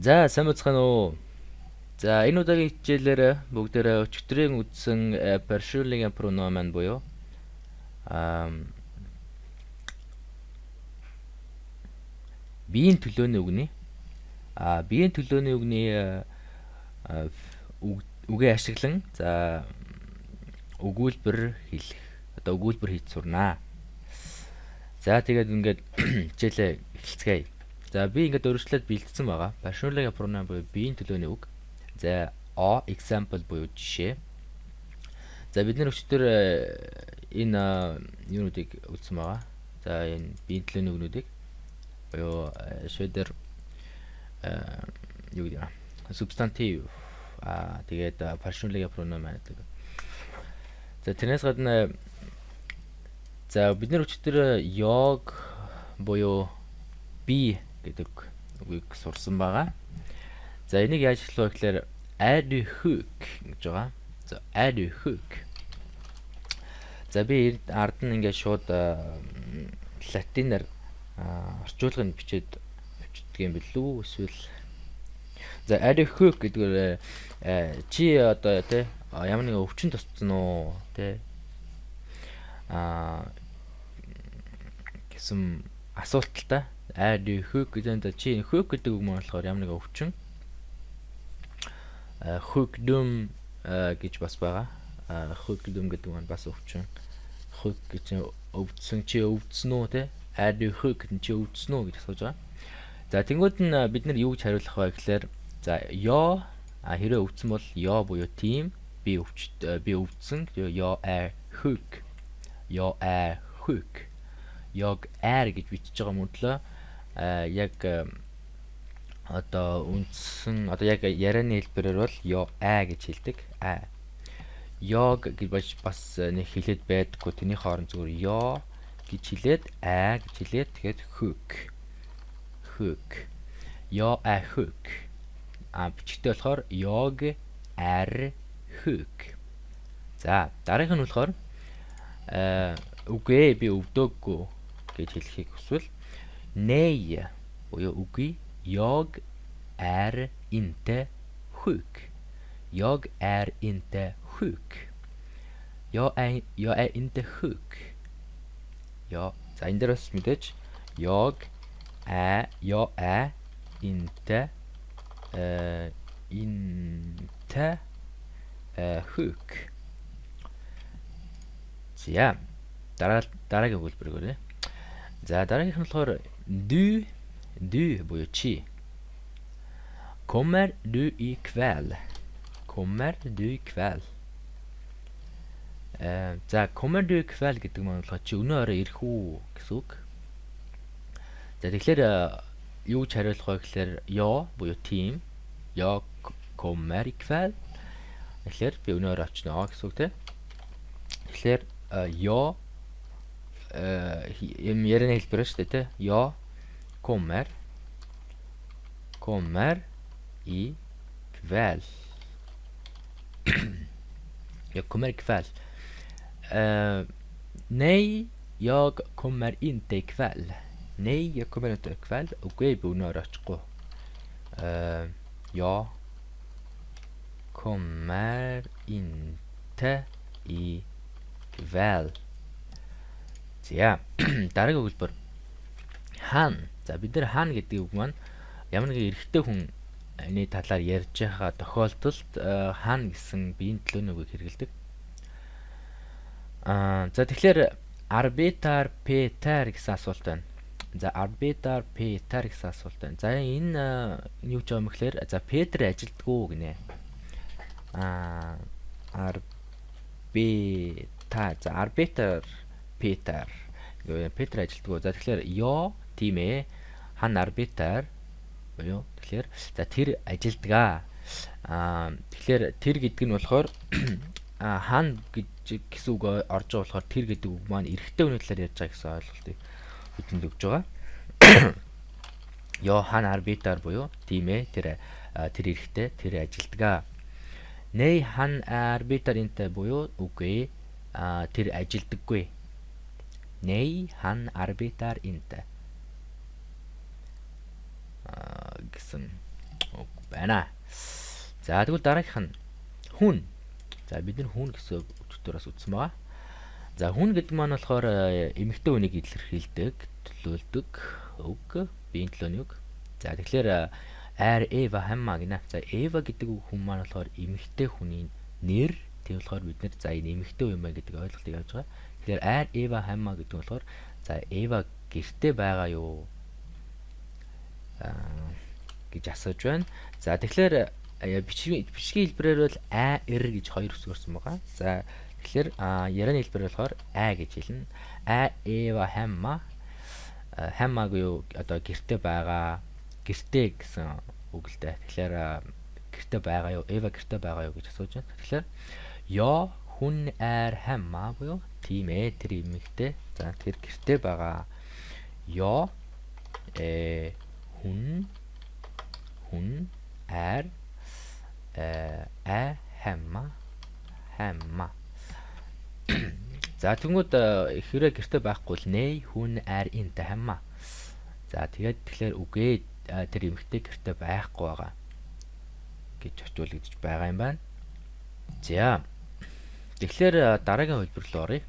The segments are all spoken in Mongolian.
За сайн бацхан уу. За энэ удаагийн хичээлээр бүгдээрээ өчигдрийн үдсэн Паршиулын проном маань буюу аа биеийн төлөөний үгний биеийн төлөөний үгний үгээ ашиглан за өгүүлбэр хэлэх одоо өгүүлбэр хийж сурнаа. За тэгээд ингээд хичээлээ эхэлцгээе. За би ингээд өөрчлөлт бэлдсэн байгаа. Паршиулын проном буюу биеийн төлөөний үг. За example буюу жишээ. За бид нар өчтөр энэ юунуудыг үзсэн байгаа. За энэ биеийн төлөөний үгнүүдийг буюу шийдэр юу гэдэг вэ? Substantive тэгээд partial pronoun гэдэг. За тэрнээс гадна за бид нар өчтөр yog буюу би гэдэг үгийг сурсан байгаа. За энийг яаж хэлэх вэ гэхээр adhook гэж байгаа. За adhook. За би ард нь ингээд шууд латинаар орчуулгыг бичээд өчтдөг юм билүү эсвэл за adhook гэдэг чи одоо тэ ямар нэгэн өвчин тусцсан уу тэ гэсэн асуулталтай adhook гэдэг чи hook гэдэг үг маань болохоор ямар нэгэн өвчин hookdom гэж бас байгаа. Hookdom гэдэг нь бас өвчин. Hook гэж өвдсөн чи өвдсөн үү те? Adhook гэдэг чи өвдсөн үү гэж асууж байгаа. За тэнгууд нь бид нар юу гэж хариулах вэ гэхээр за yo хэрэг өвдсөн бол yo буюу team би өвдсөн yo are hook. Yo are hook. Yog are гэж бичиж байгаа мөртлөө яг одоо үндсэн одоо яг ярианы хэлбэрээр бол yo a гэж хэлдэг. Yog гэж бас нэг хэлээд байдаггүй. Тэний хооронд зүгээр yo гэж хэлээд a гэж хэлээд тэгээд hook. Hook. Yo a hook. Бичгтээ болохоор yog are hook. За дараагийнх нь болохоор үгүй би өвдөөгүй гэж хэлхийг хүсвэл nej буюу үгүй jag är inte sjuk. Jag är inte sjuk. Jag är inte sjuk. Ja, за энэ дээр бас мэдээж jag är inte sjuk. За дараагийн өгүүлбэр görье. За дараагийнх нь болохоор du буюу чи. Kommer du ikväll? Kommer du ikväll? За kommer du ikväll гэдэг маань болохоор чи өнөө орой ирэх үү гэсэн үг. За тэгэхээр юу гэж хариулах вэ гэхээр я буюу team. Jag kommer ikväll. Тэгэхээр би өнөө орой очно гэсэн үг те. Тэгэхээр я юм ярианы хэлбэр шүү дээ те. Я kommer ikväll. Jag kommer ikväll. Nej, jag kommer inte ikväll. Nej, jag kommer inte ikväll. Okej, би өнөө очихгүй. Jag kommer inte ikväll. За дараагийн өгүүлбэр хан. За бид нар хан гэдэг үг маань ямар нэгэн эрэгтэй хүний талаар ярьж байгаа тохиолдолд хан гэсэн биеийн төлөөний үгийг хэрэглэдэг. За тэгэхээр arbetar Peter гэсэн асуулт байна. За arbetar Peter гэсэн асуулт байна. За энэ юу ч юм гэхээр за Петр ажилддаг уу гинэ. Arbetar Peter. Петр ажилддаг уу. За тэгэхээр я тийм ээ. Han arbetar буюу тэгэхээр за тэр ажилдгаа. Тэгэхээр тэр гэдэг нь болохоор хан гэсэн үг орж байгаа болохоор тэр гэдэг үг маань эрэгтэй хүний талаар ярьж байгаа гэсэн ойлголтыг бидэнд өгж байгаа. Я han arbetar буюу тийм ээ тэр эрэгтэй тэр ажилдгаа. Nej han arbetar inte буюу үгүй тэр ажилдаггүй. Nej han arbetar inte. гэсэн байна. За тэгвэл дараагийнх нь хүн. За бид нар хүн гэсэн өчтөрөөс үзсэн байгаа. За хүн гэдэг маань болохоор эмэгтэй хүнийг илэрхийлдэг, төлөөлдөг үг, биеийн төлөөний үг. За тэгэхээр Eva хамма гинэ. За Eva гэдэг хүн маань болохоор эмэгтэй хүний нэр. Тийм болохоор бид нар за энэ эмэгтэй юм байна гэдэг ойлголтыг авч байгаа. Тэгэхээр Eva хамма гэдэг нь болохоор за Eva гэртээ байгаа юу гэж асууж байна. За тэгэхээр бичгийн хэлбэрээр бол эр гэж хоёр үсэг орсон байгаа. За тэгэхээр ярианы хэлбэр болохоор гэж хэлнэ. Eva хамма хаммаг юу одоо гэртээ байгаа, гэртээ гэсэн үг л дээ. Тэгэхээр гэртээ байгаа юу? Eva гэртээ байгаа юу гэж асууж байна. Тэгэхээр хүн хамма буюу тийм ээ тэр эмэгтэй. За тэр гэртээ байгаа. Хүн хамма. За тэгвэл хэрэг гэртээ байхгүй л хүн интэ хамма. За тэгэхээр үгээ тэр эмэгтэй гэртээ байхгүй байгаа гэж орчуулагдж байгаа юм байна. За тэгэхээр дараагийн хэлбэр рүү оръё.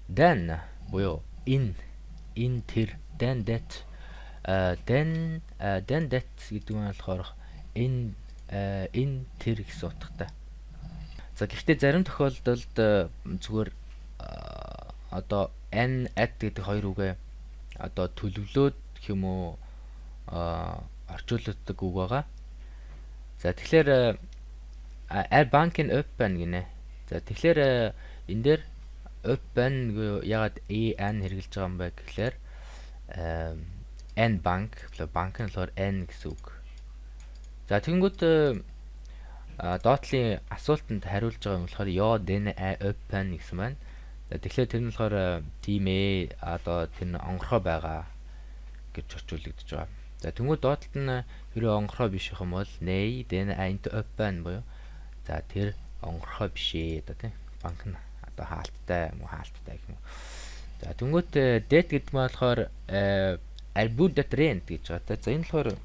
Then буюу in тэр then that гэдэг нь болохоор энэ тэр гэсэн утгатай. За гэхдээ зарим тохиолдолд зүгээр одоо at гэдэг хоёр үгээ одоо төлөвлөөд гэх юм уу орчуулдаг үг байгаа. За тэгэхээр банкын open гинэ. За тэгэхээр энэ дээр open ягаад n хэрэгжилж байгаа юм бэ гэхээр n банк нь болохоор n гэсэн үг. За тэгэнгүүт доотлын асуултанд хариулж байгаа юм болохоор den open гэсэн байна. За тэгэхээр тэр нь болохоор тийм ээ одоо тэр нь онгорхой байгаа гэж орчуулагдж байгаа. За тэгвэл доотлолт нь хэрэв онгорхой биш юм бол den open буюу за тэр онгорхой биш ээ одоо тийм банк нь одоо хаалттай гэх юм. За тэгвэл det гэдэг нь болохоор Albud that rent гэж байгаа. За энэ болохоор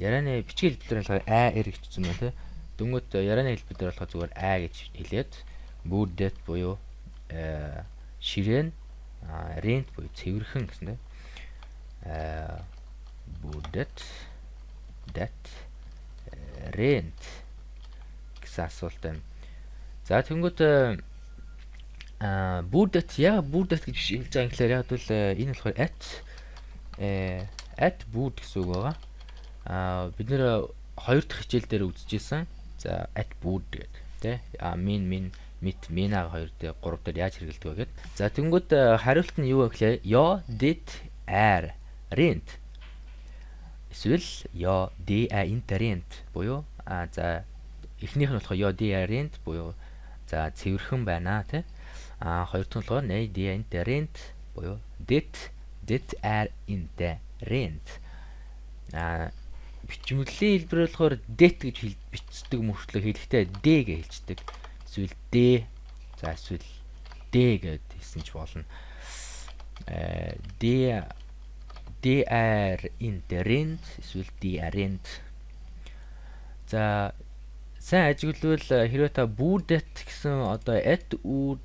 ярианы бичгийн хэлбэрээр болохоор эр гэж үзсэн байна тийм. Дүнгүүт ярианы хэлбэрээр болохоор зүгээр гэж хэлээд Budet буюу ширээн rent буюу цэвэрхэн гэсэн тийм. Budet that rent гэсэн асуулт байна. За тэгвэл Budet гэж хэлж байгаа юм гэхээр яг бол энэ болохоор at boot гэсэн үг байгаа. Бид нэр хоёр дахь хичээл дээр үзчихсэн. За at boot гэдэг тий. Мина хоёр дээр гурав дээр яаж хэрэгэлдэг вэ гэхэд. За тэнгууд хариулт нь юу вэ гэхээр did rent эсвэл de rent буюу за эхнийх нь болохоор de rent буюу за цэвэрхэн байна тий. Хоёр дахь нь болохоор de rent буюу did in rent. Бичмэрлэлийн хэлбэр болохоор det гэж бичдэг мөртлөө хэлэхдээ d гэж хэлцдэг. Эсвэл d за эсвэл d гэд хэлсэн ч болно. In rent эсвэл rent. За сайн ажиглавал хэрвээ та Budet гэсэн одоо at үг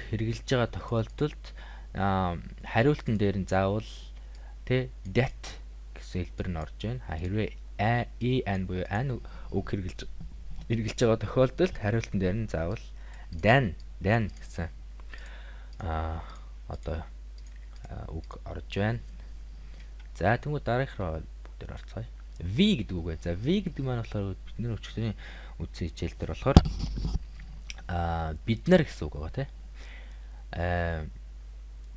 хэрэгжилж байгаа тохиолдолд хариултан дээр нь заавал тэ that гэсэн хэлбэр нь орж байна. Хэрвээ en буюу an үг хэрэгжилж байгаа тохиолдолд хариултан дээр нь заавал then гэсэн одоо үг орж байна. За тэгвэл дараагийнх руу бүгдээр орцгоё. V гэдэг үг бай. За V гэдэг маань болохоор бид нэр өчигдрийн үдсэн хичээл дээр болохоор бид нар гэсэн үг байгаа тий.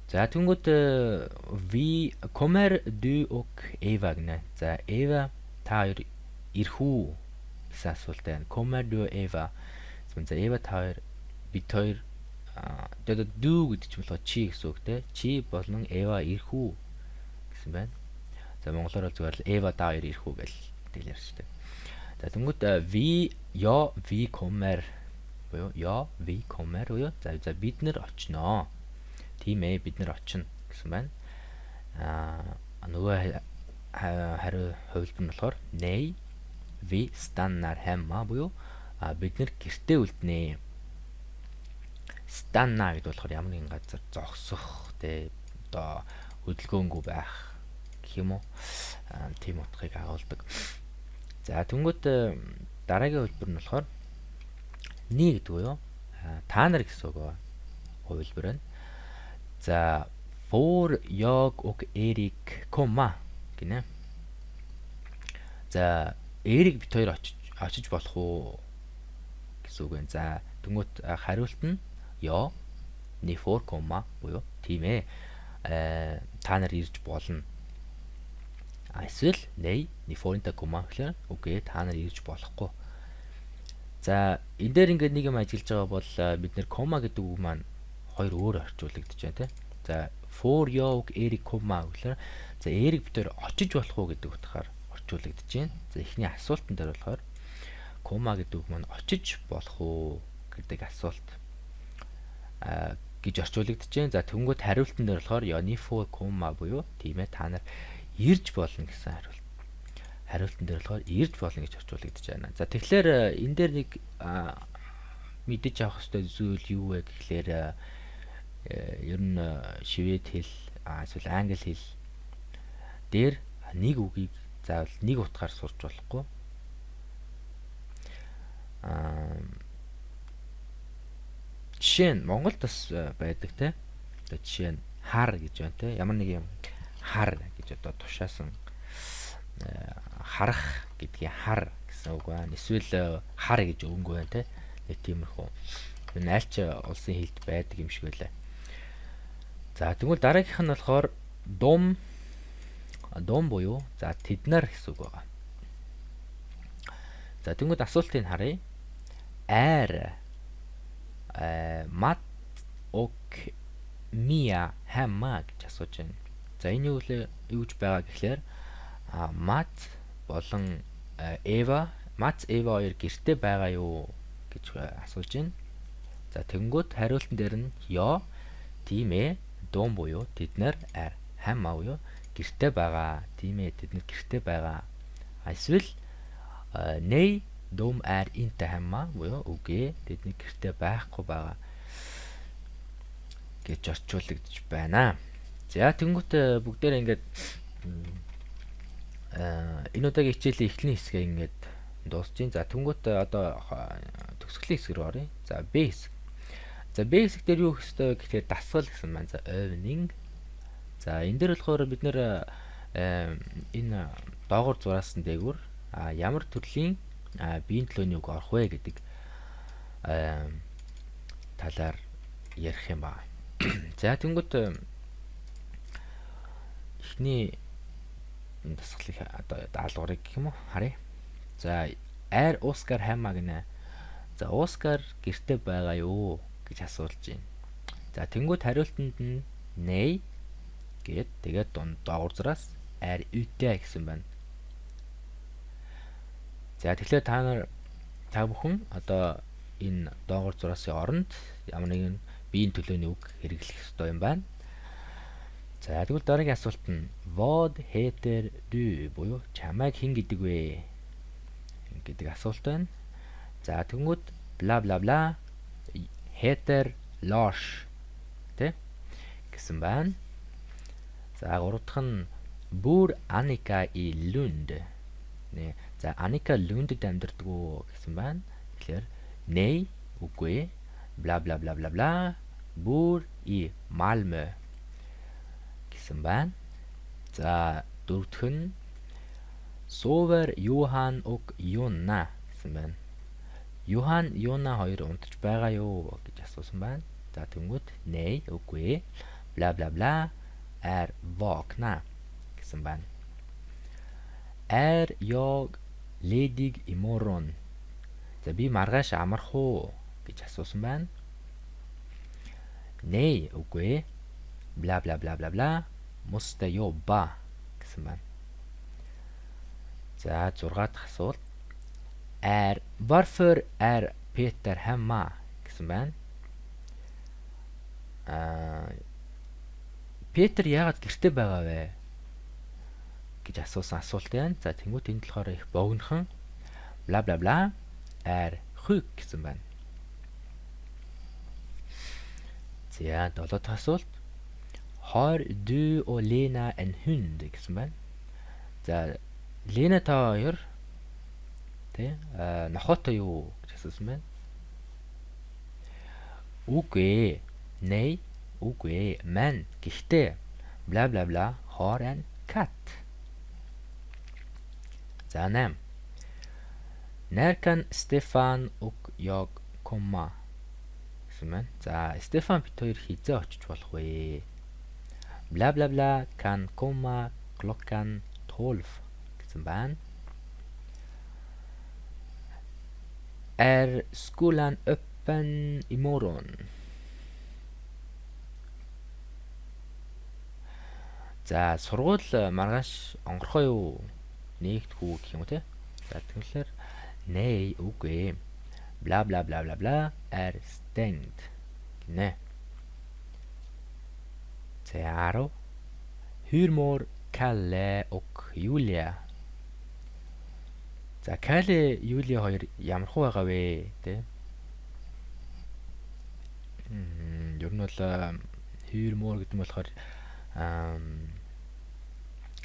За тэгвэл V kommer du och Eva гэнэ. За Eva та хоёр ирэх үү гэсэн асуулт байна. Kommer du Eva. За Eva та хоёр бид хоёр тэгээд du гэдэг чинь болохоор чи гэсэн үг тий. Чи болон Eva ирэх үү гэсэн байна. За монголоор бол зүгээр л Eva та хоёр ирэх үү гэж хэлээр шүү дээ. За тэгвэл V kommer буюу V kommer буюу за бид нэр очноо. Тийм ээ бид нэр очно гэсэн байна. Нөгөө хариу хувилбар нь болохоор nej vi stannar hemma буюу бид нэр гэртээ үлднэ. Stanna гэдэг болохоор ямар нэгэн газар зогсох тэ одоо хөдөлгөөнгүй байх гэх юм уу. Тийм утгыг агуулдаг. За тэнгууд дараагийн хувилбар нь болохоор ни гэдэг буюу та нар гэсэн үг хувилбар байна. За får jag och Erik komma гинэ. За Эрик бит хоёр очиж болох уу гэсэн үг байна. За тэнгууд хариулт нь ja ni får komma буюу тийм ээ. Та нар ирж болно. Эсвэл nej ni får inte komma гэхээр үгүй та нар ирж болохгүй. За энэ дээр ингээд нэг юм ажиллаж байгаа бол бид нэр комма гэдэг үг маань хоёр өөр орчуулагдаж байна тийм. За får jag och Erik komma гэхээр за Эрик бид хоёр очиж болох уу гэдэг утгаар орчуулагдаж байна. За эхний асуултан дээр болохоор комма гэдэг үг маань очиж болох уу гэдэг асуулт гэж орчуулагдаж байна. За тэнгууд хариултан дээр болохоор ja ni får komma буюу тийм ээ та нар ирж болно гэсэн хариулт. Хариултан дээр болохоор ирж болно гэж орчуулагдаж байна. За тэгэхээр энэ дээр нэг мэдэж авах хэрэгтэй зүйл юу вэ гэхлээр ер нь швед хэл эсвэл англи хэл дээр нэг үгийг заавал нэг утгаар сурч болохгүй. Жишээ нь Монголд бас байдаг те. Одоо жишээ нь хар гэж байна те. Ямар нэг юм хар гэж одоо тушаасан харах гэдгийг хар гэсэн үг байна. Эсвэл хар гэж өнгө байна те. Нэг тиймэрхүү. Энэ альч улсын хэлд байдаг юм шиг байлаа. За тэгвэл дараагийнх нь болохоор дум буюу за тэд нар гэсэн үг байгаа. За тэгвэл асуултыг харъя. Matt och Mia hemma гэж асууж байна. За энэ юу гэж байгаа гэхлээр Matt болон Eva, Matt Eva хоёр гэртээ байгаа юу гэж асууж байна. За тэнгууд хариултан дээр нь ja, тийм ээ, дум буюу тэд нар hemma буюу гэртээ байгаа. Тийм ээ, тэд нар гэртээ байгаа. Эсвэл nej дум inte hemma буюу үгүй тэдний гэртээ байхгүй байгаа гэж орчуулагдж байна. За тэнгуут бүгдээрээ ингээд энэ удаагийн хичээлийн эхний хэсгээ ингээд дуусж байна. За тэнгуут одоо төгсгөлийн хэсэг рүү оръё. За B хэсэг. За B хэсэг дээр юу гэх ёстой гэхээр дасгал гэсэн маань. За өвнинг. За энэ дээр болохоор бид нэр энэ доогуур зураасан дээгүүр ямар төрлийн биеийн төлөөний үг орох вэ гэдэг талаар ярих юм байна. За тэнгууд эхний дасгалыг одоо даалгаврыг гэх юм уу харъя. За Оскар хаймаа гинэ. За Оскар гэртээ байгаа юу гэж асуулж байна. За тэнгууд хариултанд нь nej гэд тэгээд доогуур зураас үтэй гэсэн байна. За тэгэхээр та бүхэн одоо энэ доогуур зураасан оронд ямар нэгэн биеийн төлөөний үг хэрэглэх ёстой юм байна. За тэгвэл дараагийн асуулт нь vad heter du буюу чамайг хэн гэдэг вэ гэдэг асуулт байна. За тэгвэл bla bla bla heter Lars тэ гэсэн байна. За гурав дахь нь bor Annika i Lund. Нэ. За Аника Лундэд амьдардаг уу гэсэн байна. Тэгэхээр nej үгүй bla bla bla bla bla bor i Malmö гэсэн байна. За дөрөв дэх нь sover Johan och Jonna гэсэн байна. Johan, Jonna хоёр унтаж байгаа юу гэж асуусан байна. За тэнгууд nej үгүй bla bla bla vakna гэсэн байна. Jag ledig imorgon. За би маргааш амарх уу гэж асуусан байна. Nej үгүй bla bla bla bla bla måste jobba гэсэн байна. За 6 дахь асуулт varför Peter hemma гэсэн байна. Петр яагаад гэртээ байгаа вэ гэж асуусан асуулт байна. За тэнгуут энэ болохоор их богинохон bla bla bla är sjuk гэсэн байна. За 7 дахь асуулт. Har du och Lena en hund гэсэн байна. За Лена та хоёр нохотой юу гэж асуусан байна. Үгүй. Nej, үгүй. Men гэхдээ bla bla bla har en katt. За 8. När kan Stefan och jag komma? гэсэн байна. За Стефан бит хоёр хизээ очиж болох вэ? Bla bla bla kan komma klockan 12 гэсэн байна. Är skolan öppen imorgon? За сургууль маргааш онгорхоо юу? Нэгдэхгүй гэх юм уу те? За тэгэхээр nej, үгүй. Bla bla bla bla bla är stängt. Gynä. За 10. Hur mår Kalle och Julia? За Kalle, Julia хоёр ямар хуу байгаа вэ? Тэ? Ер нь бол hur mår гэдэг нь болохоор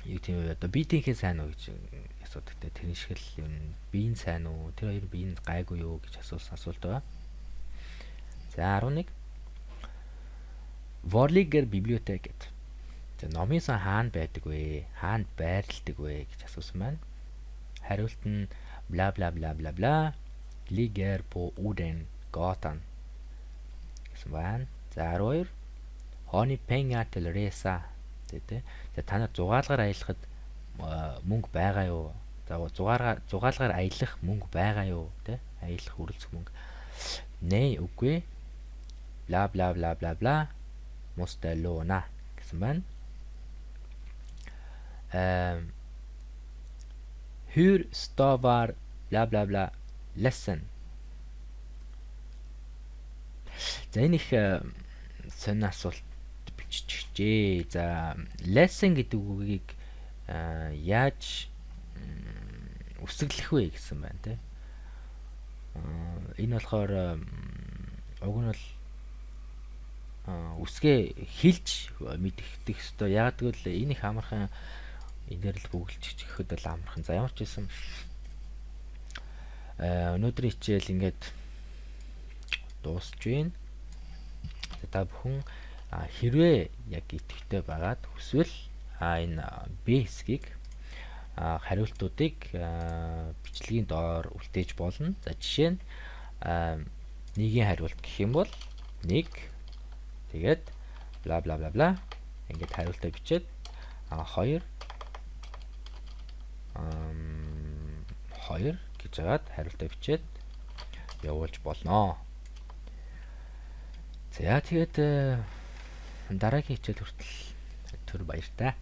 юу тийм вэ? Одоо биетийнхээ сайн уу гэж асуудаг те. Тэр шиг л юм биеийн сайн уу? Тэр хоёр биеинд гайгүй юу гэж асуусан асуулт байна. За 11. Var ligger biblioteket? За номын сан хаана байдаг вэ? Хаана байрладаг вэ гэж асуусан байна. Хариулт нь bla bla bla bla bla ligger på Odengatan гэсэн байна. За 12. Har ni pengar till resa? Тэ. За та нар зугаалгаар аялахад мөнгө байгаа юу? За зугаалгаар аялах мөнгө байгаа юу? Тэ? Аялах үрэлцэх мөнгө. Nej, үгүй. Bla bla bla bla bla måste låna гэсэн байна. Hur stavar bla bla bla ledsen? За энэ их сонир асуулт биччихжээ. За ledsen гэдэг үгийг яаж үсэглэх вэ гэсэн байна те. Энэ болохоор уг нь бол үсгээ хилж мэдэх ёстой. Яг тэгвэл энэ их амархан энээр л бүгэлж ихэд бол амархан. За ямар ч байсан өнөөдрийн хичээл ингээд дуусж байна. Та бүхэн хэрвээ яг идэвхтэй байгаад хүсвэл энэ B хэсгийг хариултуудыг бичлэгийн доор үлдээж болно. За жишээ нь нэгийн хариулт гэх юм бол 1 тэгээд bla bla bla bla ингээд хариултаа бичээд 2 гэж хагаад хариултаа бичээд явуулж болно. За тэгээд дараагийн хичээл хүртэл түр баяртай.